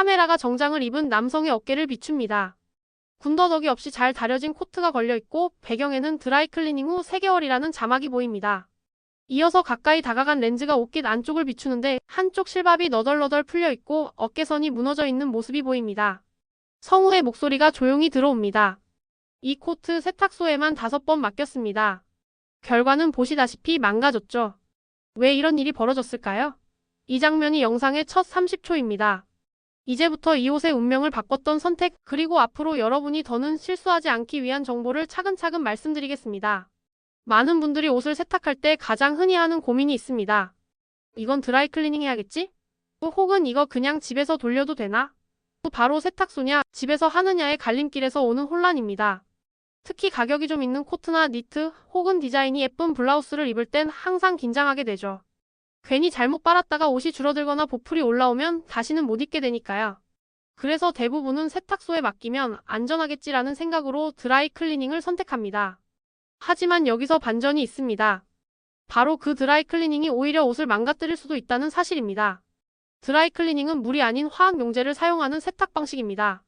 카메라가 정장을 입은 남성의 어깨를 비춥니다. 군더더기 없이 잘 다려진 코트가 걸려있고 배경에는 드라이클리닝 후 3개월이라는 자막이 보입니다. 이어서 가까이 다가간 렌즈가 옷깃 안쪽을 비추는데 한쪽 실밥이 너덜너덜 풀려있고 어깨선이 무너져 있는 모습이 보입니다. 성우의 목소리가 조용히 들어옵니다. 이 코트 세탁소에만 5번 맡겼습니다. 결과는 보시다시피 망가졌죠. 왜 이런 일이 벌어졌을까요? 이 장면이 영상의 첫 30초입니다. 이제부터 이 옷의 운명을 바꿨던 선택, 그리고 앞으로 여러분이 더는 실수하지 않기 위한 정보를 차근차근 말씀드리겠습니다. 많은 분들이 옷을 세탁할 때 가장 흔히 하는 고민이 있습니다. 이건 드라이클리닝 해야겠지? 혹은 이거 그냥 집에서 돌려도 되나? 바로 세탁소냐, 집에서 하느냐의 갈림길에서 오는 혼란입니다. 특히 가격이 좀 있는 코트나 니트, 혹은 디자인이 예쁜 블라우스를 입을 땐 항상 긴장하게 되죠. 괜히 잘못 빨았다가 옷이 줄어들거나 보풀이 올라오면 다시는 못 입게 되니까요. 그래서 대부분은 세탁소에 맡기면 안전하겠지라는 생각으로 드라이클리닝을 선택합니다. 하지만 여기서 반전이 있습니다. 바로 그 드라이클리닝이 오히려 옷을 망가뜨릴 수도 있다는 사실입니다. 드라이클리닝은 물이 아닌 화학 용제를 사용하는 세탁 방식입니다.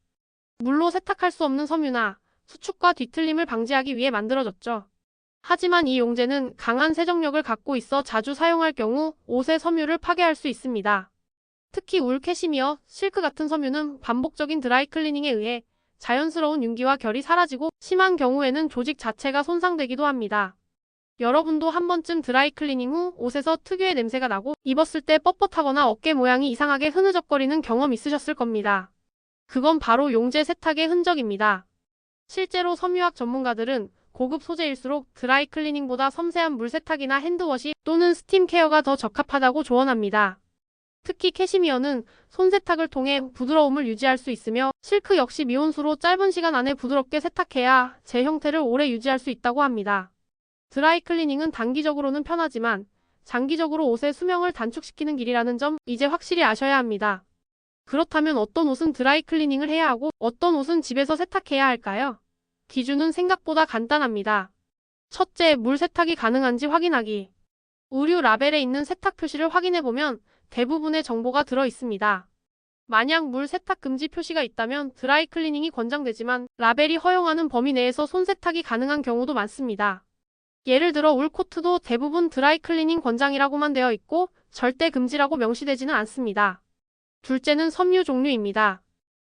물로 세탁할 수 없는 섬유나 수축과 뒤틀림을 방지하기 위해 만들어졌죠. 하지만 이 용제는 강한 세정력을 갖고 있어 자주 사용할 경우 옷의 섬유를 파괴할 수 있습니다. 특히 울, 캐시미어, 실크 같은 섬유는 반복적인 드라이클리닝에 의해 자연스러운 윤기와 결이 사라지고 심한 경우에는 조직 자체가 손상되기도 합니다. 여러분도 한 번쯤 드라이클리닝 후 옷에서 특유의 냄새가 나고 입었을 때 뻣뻣하거나 어깨 모양이 이상하게 흐느적거리는 경험 있으셨을 겁니다. 그건 바로 용제 세탁의 흔적입니다. 실제로 섬유학 전문가들은 고급 소재일수록 드라이클리닝보다 섬세한 물세탁이나 핸드워시 또는 스팀 케어가 더 적합하다고 조언합니다. 특히 캐시미어는 손세탁을 통해 부드러움을 유지할 수 있으며 실크 역시 미온수로 짧은 시간 안에 부드럽게 세탁해야 재 형태를 오래 유지할 수 있다고 합니다. 드라이클리닝은 단기적으로는 편하지만 장기적으로 옷의 수명을 단축시키는 길이라는 점 이제 확실히 아셔야 합니다. 그렇다면 어떤 옷은 드라이클리닝을 해야 하고 어떤 옷은 집에서 세탁해야 할까요? 기준은 생각보다 간단합니다. 첫째, 물 세탁이 가능한지 확인하기. 의류 라벨에 있는 세탁 표시를 확인해보면 대부분의 정보가 들어 있습니다. 만약 물 세탁 금지 표시가 있다면 드라이클리닝이 권장되지만 라벨이 허용하는 범위 내에서 손세탁이 가능한 경우도 많습니다. 예를 들어 울 코트도 대부분 드라이클리닝 권장이라고만 되어 있고 절대 금지라고 명시되지는 않습니다. 둘째는 섬유 종류입니다.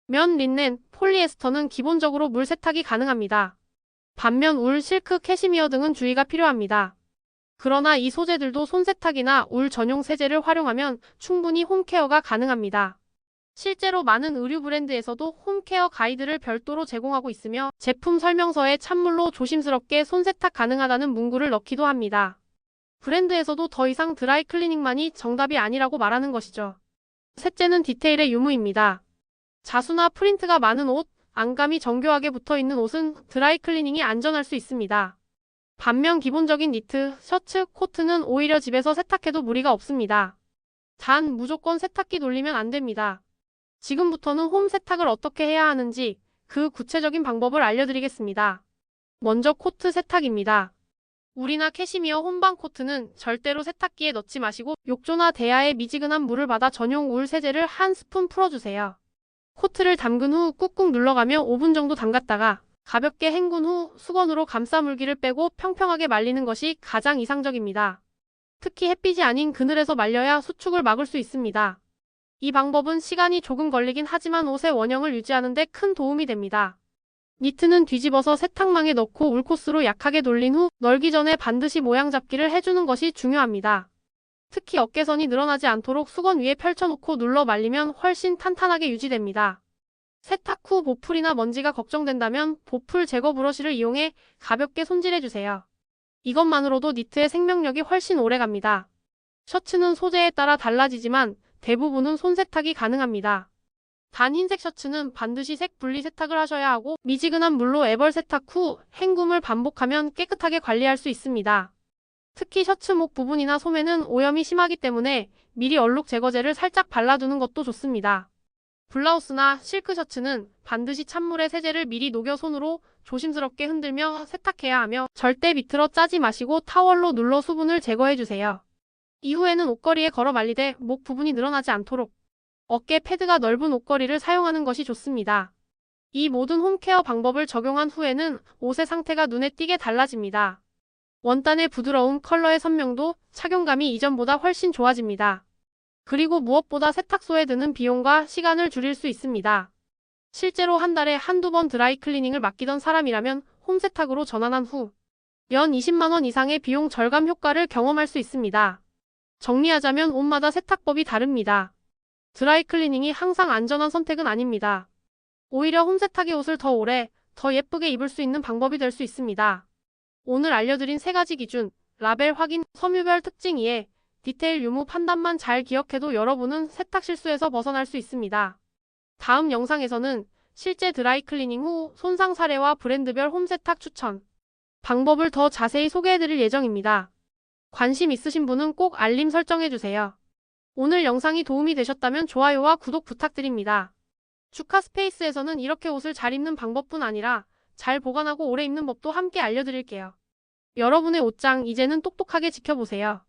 면, 린넨, 폴리에스터는 기본적으로 물 세탁이 가능합니다. 반면 울, 실크, 캐시미어 등은 주의가 필요합니다. 그러나 이 소재들도 손세탁이나 울 전용 세제를 활용하면 충분히 홈케어가 가능합니다. 실제로 많은 의류 브랜드에서도 홈케어 가이드를 별도로 제공하고 있으며 제품 설명서에 찬물로 조심스럽게 손세탁 가능하다는 문구를 넣기도 합니다. 브랜드에서도 더 이상 드라이클리닝만이 정답이 아니라고 말하는 것이죠. 셋째는 디테일의 유무입니다. 자수나 프린트가 많은 옷, 안감이 정교하게 붙어있는 옷은 드라이클리닝이 안전할 수 있습니다. 반면 기본적인 니트, 셔츠, 코트는 오히려 집에서 세탁해도 무리가 없습니다. 단, 무조건 세탁기 돌리면 안 됩니다. 지금부터는 홈 세탁을 어떻게 해야 하는지 그 구체적인 방법을 알려드리겠습니다. 먼저 코트 세탁입니다. 울이나 캐시미어 혼방 코트는 절대로 세탁기에 넣지 마시고 욕조나 대야에 미지근한 물을 받아 전용 울 세제를 한 스푼 풀어주세요. 코트를 담근 후 꾹꾹 눌러가며 5분 정도 담갔다가 가볍게 헹군 후 수건으로 감싸 물기를 빼고 평평하게 말리는 것이 가장 이상적입니다. 특히 햇빛이 아닌 그늘에서 말려야 수축을 막을 수 있습니다. 이 방법은 시간이 조금 걸리긴 하지만 옷의 원형을 유지하는 데 큰 도움이 됩니다. 니트는 뒤집어서 세탁망에 넣고 울코스로 약하게 돌린 후 널기 전에 반드시 모양 잡기를 해주는 것이 중요합니다. 특히 어깨선이 늘어나지 않도록 수건 위에 펼쳐놓고 눌러 말리면 훨씬 탄탄하게 유지됩니다. 세탁 후 보풀이나 먼지가 걱정된다면 보풀 제거 브러쉬를 이용해 가볍게 손질해주세요. 이것만으로도 니트의 생명력이 훨씬 오래갑니다. 셔츠는 소재에 따라 달라지지만 대부분은 손세탁이 가능합니다. 단 흰색 셔츠는 반드시 색 분리 세탁을 하셔야 하고 미지근한 물로 애벌 세탁 후 헹굼을 반복하면 깨끗하게 관리할 수 있습니다. 특히 셔츠 목 부분이나 소매는 오염이 심하기 때문에 미리 얼룩 제거제를 살짝 발라두는 것도 좋습니다. 블라우스나 실크 셔츠는 반드시 찬물에 세제를 미리 녹여 손으로 조심스럽게 흔들며 세탁해야 하며 절대 비틀어 짜지 마시고 타월로 눌러 수분을 제거해주세요. 이후에는 옷걸이에 걸어 말리되 목 부분이 늘어나지 않도록 어깨 패드가 넓은 옷걸이를 사용하는 것이 좋습니다. 이 모든 홈케어 방법을 적용한 후에는 옷의 상태가 눈에 띄게 달라집니다. 원단의 부드러움, 컬러의 선명도, 착용감이 이전보다 훨씬 좋아집니다. 그리고 무엇보다 세탁소에 드는 비용과 시간을 줄일 수 있습니다. 실제로 한 달에 한두 번 드라이 클리닝을 맡기던 사람이라면 홈세탁으로 전환한 후 연 20만 원 이상의 비용 절감 효과를 경험할 수 있습니다. 정리하자면 옷마다 세탁법이 다릅니다. 드라이 클리닝이 항상 안전한 선택은 아닙니다. 오히려 홈세탁의 옷을 더 오래, 더 예쁘게 입을 수 있는 방법이 될 수 있습니다. 오늘 알려드린 3가지 기준, 라벨 확인, 섬유별 특징 이해, 디테일 유무 판단만 잘 기억해도 여러분은 세탁 실수에서 벗어날 수 있습니다. 다음 영상에서는 실제 드라이 클리닝 후 손상 사례와 브랜드별 홈세탁 추천 방법을 더 자세히 소개해드릴 예정입니다. 관심 있으신 분은 꼭 알림 설정해주세요. 오늘 영상이 도움이 되셨다면 좋아요와 구독 부탁드립니다. 주카 스페이스에서는 이렇게 옷을 잘 입는 방법뿐 아니라 잘 보관하고 오래 입는 법도 함께 알려드릴게요. 여러분의 옷장 이제는 똑똑하게 지켜보세요.